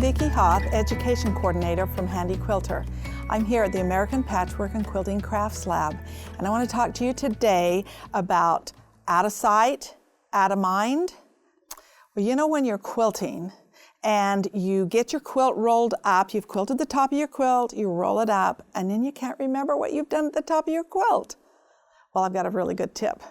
Vicki, Education Coordinator from Handy Quilter. I'm here at the American Patchwork and Quilting Crafts Lab, and I want to talk to you today about out of sight, out of mind. Well, you know when you're quilting and you get your quilt rolled up, you've quilted the top of your quilt, you roll it up, and then you can't remember what you've done at the top of your quilt. Well, I've got a really good tip.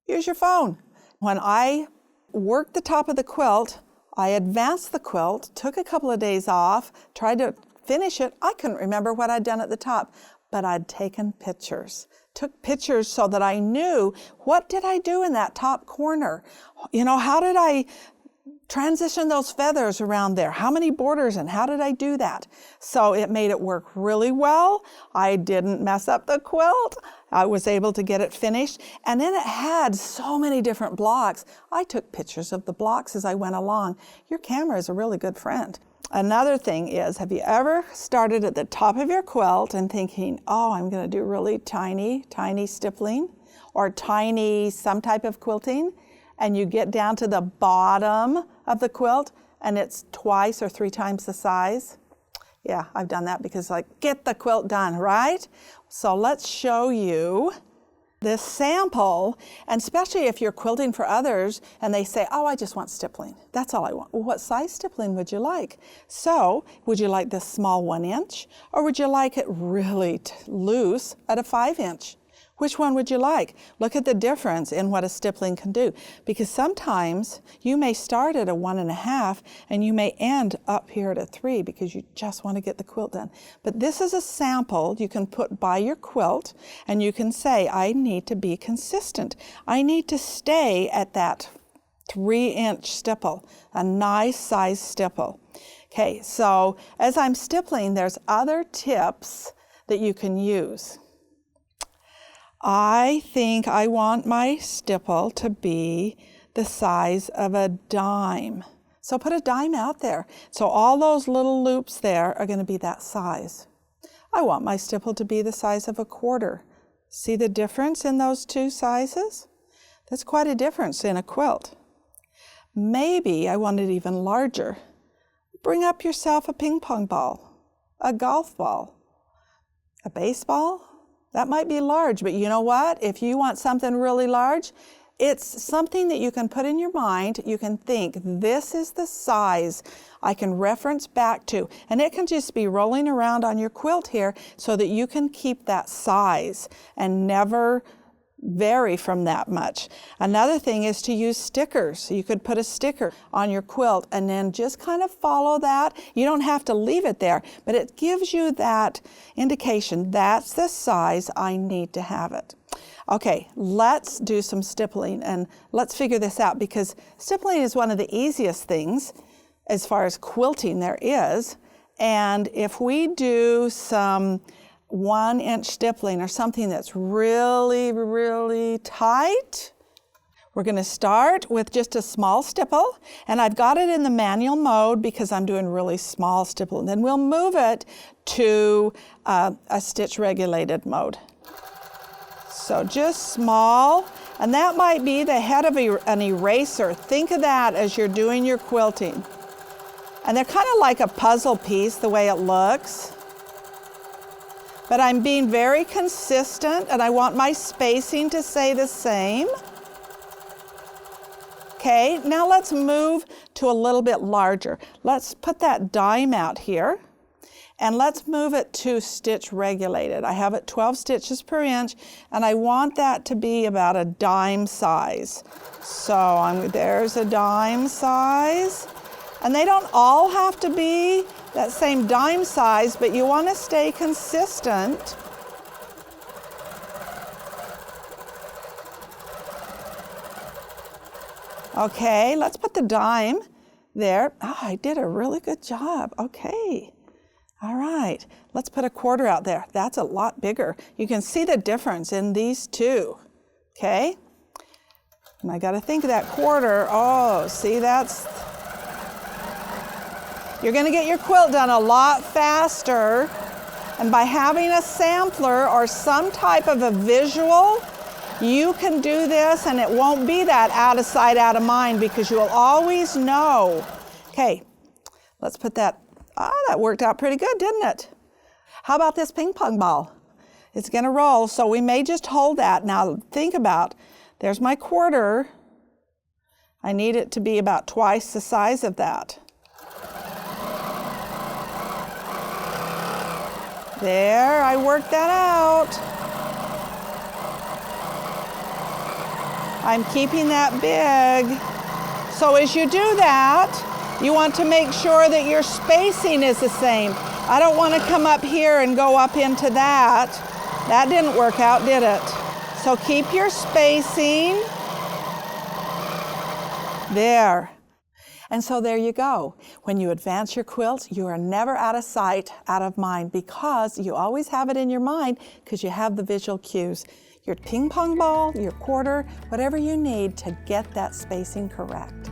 Use your phone. When I worked the top of the quilt, I advanced the quilt, took a couple of days off, tried to finish it. I couldn't remember what I'd done at the top, but I'd taken pictures. Took pictures so that I knew, what did I do in that top corner? You know, how did I transition those feathers around there? How many borders and how did I do that? So it made it work really well. I didn't mess up the quilt. I was able to get it finished. And then it had so many different blocks. I took pictures of the blocks as I went along. Your camera is a really good friend. Another thing is, have you ever started at the top of your quilt and thinking, oh, I'm going to do really tiny stippling or tiny some type of quilting, and you get down to the bottom of the quilt and it's twice or three times the size? Yeah, I've done that because get the quilt done, right? So let's show you this sample, and especially if you're quilting for others and they say, oh, I just want stippling. That's all I want. Well, what size stippling would you like? So would you like this small 1 inch, or would you like it really loose at a 5 inch? Which one would you like? Look at the difference in what a stippling can do, because sometimes you may start at a 1.5 and you may end up here at a 3 because you just want to get the quilt done. But this is a sample you can put by your quilt, and you can say, I need to be consistent. I need to stay at that 3-inch stipple, a nice size stipple. Okay, so as I'm stippling, there's other tips that you can use. I think I want my stipple to be the size of a dime. So put a dime out there. So all those little loops there are going to be that size. I want my stipple to be the size of a quarter. See the difference in those two sizes? That's quite a difference in a quilt. Maybe I want it even larger. Bring up yourself a ping pong ball, a golf ball, a baseball. That might be large, but you know what? If you want something really large, it's something that you can put in your mind. You can think, this is the size I can reference back to. And it can just be rolling around on your quilt here so that you can keep that size and never vary from that much. Another thing is to use stickers. You could put a sticker on your quilt and then just kind of follow that. You don't have to leave it there, but it gives you that indication. That's the size I need to have it. Okay, let's do some stippling and let's figure this out, because stippling is one of the easiest things as far as quilting there is. And if we do some 1-inch stippling or something that's really, really tight, we're going to start with just a small stipple, and I've got it in the manual mode because I'm doing really small stipple, and then we'll move it to a stitch regulated mode. So just small, and that might be the head of an eraser. Think of that as you're doing your quilting. And they're kind of like a puzzle piece the way it looks. But I'm being very consistent, and I want my spacing to stay the same. Okay, now let's move to a little bit larger. Let's put that dime out here, and let's move it to stitch regulated. I have it 12 stitches per inch, and I want that to be about a dime size. So there's a dime size. And they don't all have to be that same dime size, but you want to stay consistent. Okay, let's put the dime there. Oh, I did a really good job. Okay. All right, let's put a quarter out there. That's a lot bigger. You can see the difference in these two. Okay. And I got to think of that quarter. Oh, see, you're going to get your quilt done a lot faster, and by having a sampler or some type of a visual, you can do this and it won't be that out of sight, out of mind, because you'll always know. Okay, Let's put that, that worked out pretty good, didn't it? How about this ping pong ball? It's gonna roll, so we may just hold that. Now think about, there's my quarter. I need it to be about twice the size of that. There, I worked that out. I'm keeping that big. So as you do that, you want to make sure that your spacing is the same. I don't want to come up here and go up into that. That didn't work out, did it? So keep your spacing. There. And so there you go. When you advance your quilt, you are never out of sight, out of mind, because you always have it in your mind because you have the visual cues. Your ping pong ball, your quarter, whatever you need to get that spacing correct.